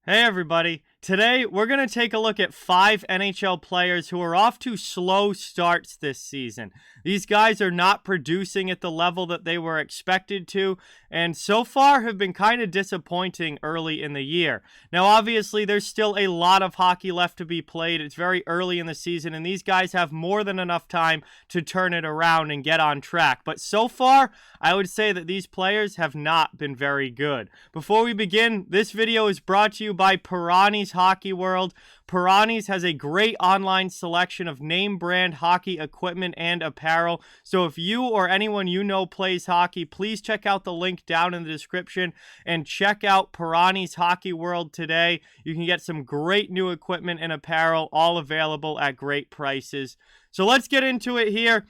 Hey everybody, today we're going to take a look at 5 NHL players who are off to slow starts this season. These guys are not producing at the level that they were expected to, and so far have been kind of disappointing early in the year. Now obviously there's still a lot of hockey left to be played. It's very early in the season and these guys have more than enough time to turn it around and get on track. But so far, I would say that these players have not been very good. Before we begin, this video is brought to you by Pirani's Hockey World. Pirani's has a great online selection of name brand hockey equipment and apparel. So if you or anyone you know plays hockey, please check out the link down in the description and check out Pirani's Hockey World today. You can get some great new equipment and apparel, all available at great prices. So let's get into it here.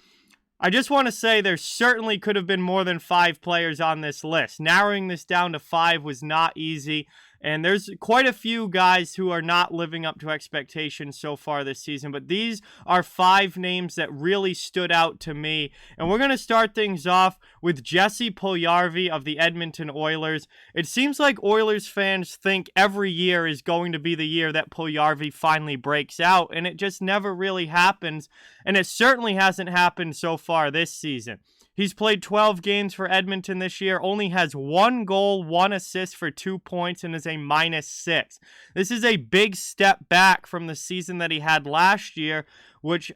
I just want to say there certainly could have been more than 5 players on this list. Narrowing this down to 5 was not easy, and there's quite a few guys who are not living up to expectations so far this season, but these are 5 names that really stood out to me. And we're going to start things off with Jesse Puljujarvi of the Edmonton Oilers. It seems like Oilers fans think every year is going to be the year that Puljujarvi finally breaks out, and it just never really happens, and it certainly hasn't happened so far this season. He's played 12 games for Edmonton this year, only has 1 goal, 1 assist for 2 points, and is a -6. This is a big step back from the season that he had last year, which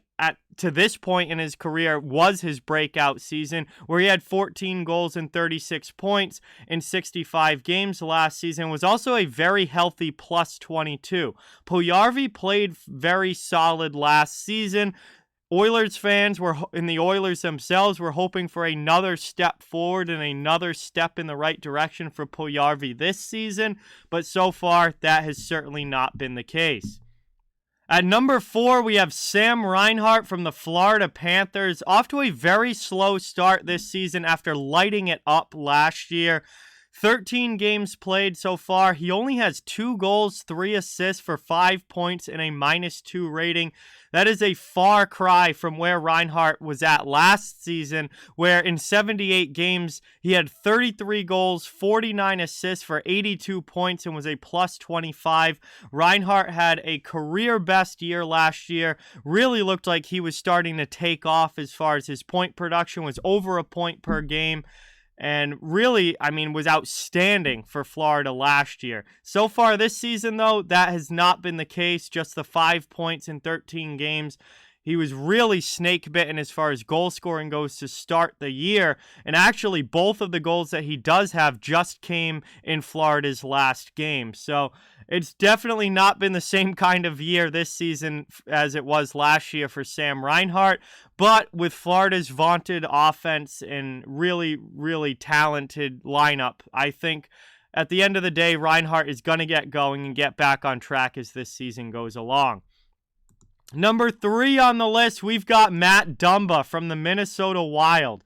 to this point in his career was his breakout season, where he had 14 goals and 36 points in 65 games last season. Was also a very healthy +22. Puljujarvi played very solid last season. Oilers fans and the Oilers themselves were hoping for another step forward and another step in the right direction for Puljujarvi this season, but so far that has certainly not been the case. At number 4, we have Sam Reinhart from the Florida Panthers, off to a very slow start this season after lighting it up last year. 13 games played so far. He only has 2 goals, 3 assists for 5 points and a -2 rating. That is a far cry from where Reinhart was at last season, where in 78 games, he had 33 goals, 49 assists for 82 points and was a +25. Reinhart had a career best year last year. Really looked like he was starting to take off as far as his point production was over a point per game. And really, was outstanding for Florida last year. So far this season, though, that has not been the case. Just the 5 points in 13 games. He was really snake-bitten as far as goal scoring goes to start the year. And actually, both of the goals that he does have just came in Florida's last game. So it's definitely not been the same kind of year this season as it was last year for Sam Reinhart. But with Florida's vaunted offense and really, really talented lineup, I think at the end of the day, Reinhart is going to get going and get back on track as this season goes along. Number 3 on the list, we've got Matt Dumba from the Minnesota Wild.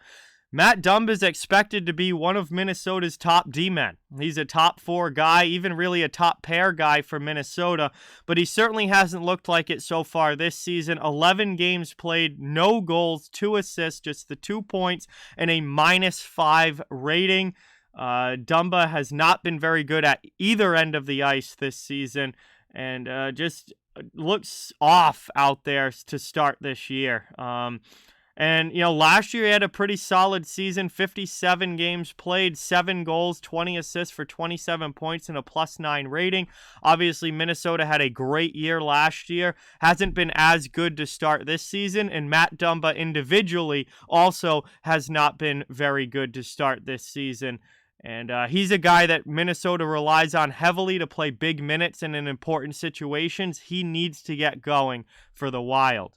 Matt Dumba is expected to be one of Minnesota's top D-men. He's a top 4 guy, even really a top pair guy for Minnesota, but he certainly hasn't looked like it so far this season. 11 games played, no goals, 2 assists, just the 2 points, and a -5 rating. Dumba has not been very good at either end of the ice this season, and just looks off out there to start this year. Last year he had a pretty solid season, 57 games played, 7 goals, 20 assists for 27 points and a +9 rating. Obviously, Minnesota had a great year last year, hasn't been as good to start this season, and Matt Dumba individually also has not been very good to start this season. And he's a guy that Minnesota relies on heavily to play big minutes and in important situations. He needs to get going for the Wild.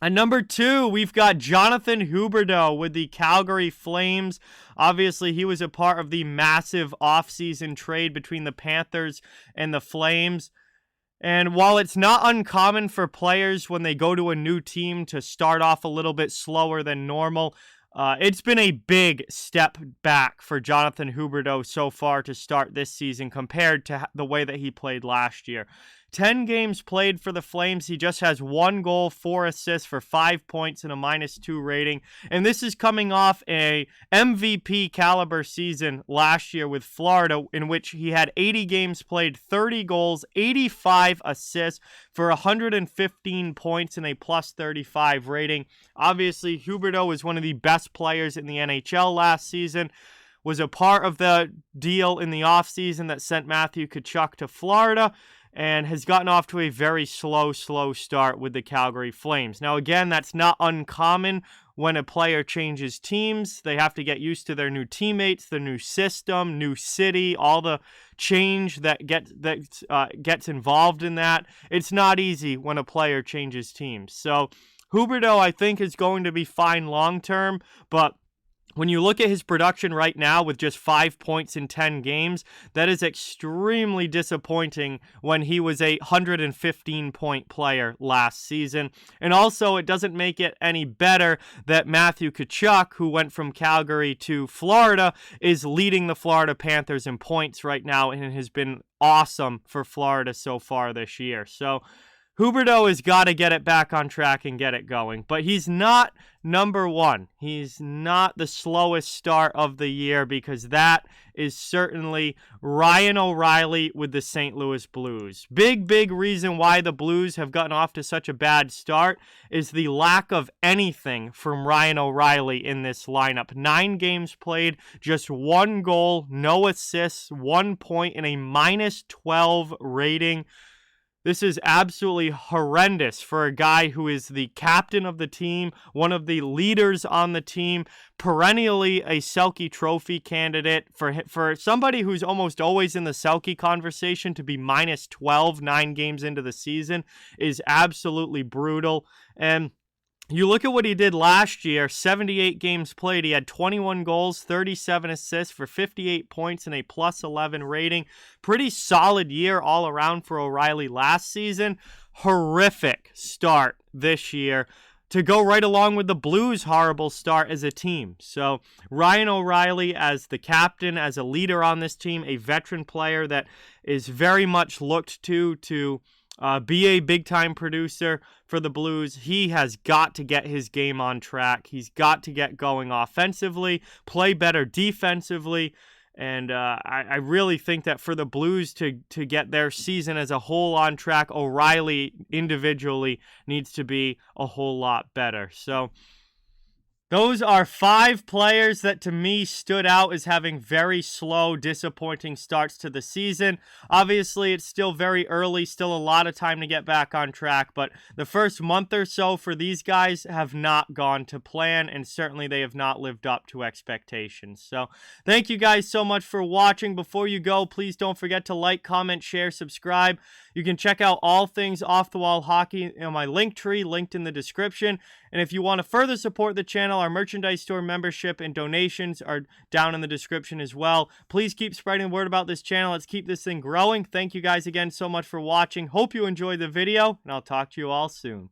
At number 2, we've got Jonathan Huberdeau with the Calgary Flames. Obviously, he was a part of the massive offseason trade between the Panthers and the Flames. And while it's not uncommon for players when they go to a new team to start off a little bit slower than normal, it's been a big step back for Jonathan Huberdeau so far to start this season compared to the way that he played last year. 10 games played for the Flames, he just has 1 goal, 4 assists for 5 points and a -2 rating. And this is coming off a MVP caliber season last year with Florida, in which he had 80 games played, 30 goals, 85 assists for 115 points and a +35 rating. Obviously, Huberdeau was one of the best players in the NHL last season, was a part of the deal in the offseason that sent Matthew Tkachuk to Florida, and has gotten off to a very slow start with the Calgary Flames. Now, again, that's not uncommon when a player changes teams. They have to get used to their new teammates, the new system, new city, all the change that gets involved in that. It's not easy when a player changes teams. So Huberdeau, I think, is going to be fine long-term, but when you look at his production right now with just 5 points in 10 games, that is extremely disappointing when he was a 115-point player last season. And also, it doesn't make it any better that Matthew Tkachuk, who went from Calgary to Florida, is leading the Florida Panthers in points right now and has been awesome for Florida so far this year. So Huberdeau has got to get it back on track and get it going. But he's not number one. He's not the slowest start of the year, because that is certainly Ryan O'Reilly with the St. Louis Blues. Big reason why the Blues have gotten off to such a bad start is the lack of anything from Ryan O'Reilly in this lineup. 9 games played, just 1 goal, no assists, 1 point, and a -12 rating. This is absolutely horrendous for a guy who is the captain of the team, one of the leaders on the team, perennially a Selke Trophy candidate. For somebody who's almost always in the Selke conversation, to be -12 9 games into the season is absolutely brutal. And you look at what he did last year, 78 games played. He had 21 goals, 37 assists for 58 points and a +11 rating. Pretty solid year all around for O'Reilly last season. Horrific start this year to go right along with the Blues' horrible start as a team. So Ryan O'Reilly as the captain, as a leader on this team, a veteran player that is very much looked to be a big-time producer for the Blues. He has got to get his game on track. He's got to get going offensively, play better defensively, and I really think that for the Blues to get their season as a whole on track, O'Reilly individually needs to be a whole lot better. So those are 5 players that to me stood out as having very slow, disappointing starts to the season. Obviously, it's still very early, still a lot of time to get back on track, but the first month or so for these guys have not gone to plan, and certainly they have not lived up to expectations. So thank you guys so much for watching. Before you go, please don't forget to like, comment, share, subscribe. You can check out all things Off the Wall Hockey in my link tree, linked in the description. And if you want to further support the channel, our merchandise store membership and donations are down in the description as well. Please keep spreading the word about this channel. Let's keep this thing growing. Thank you guys again so much for watching. Hope you enjoyed the video, and I'll talk to you all soon.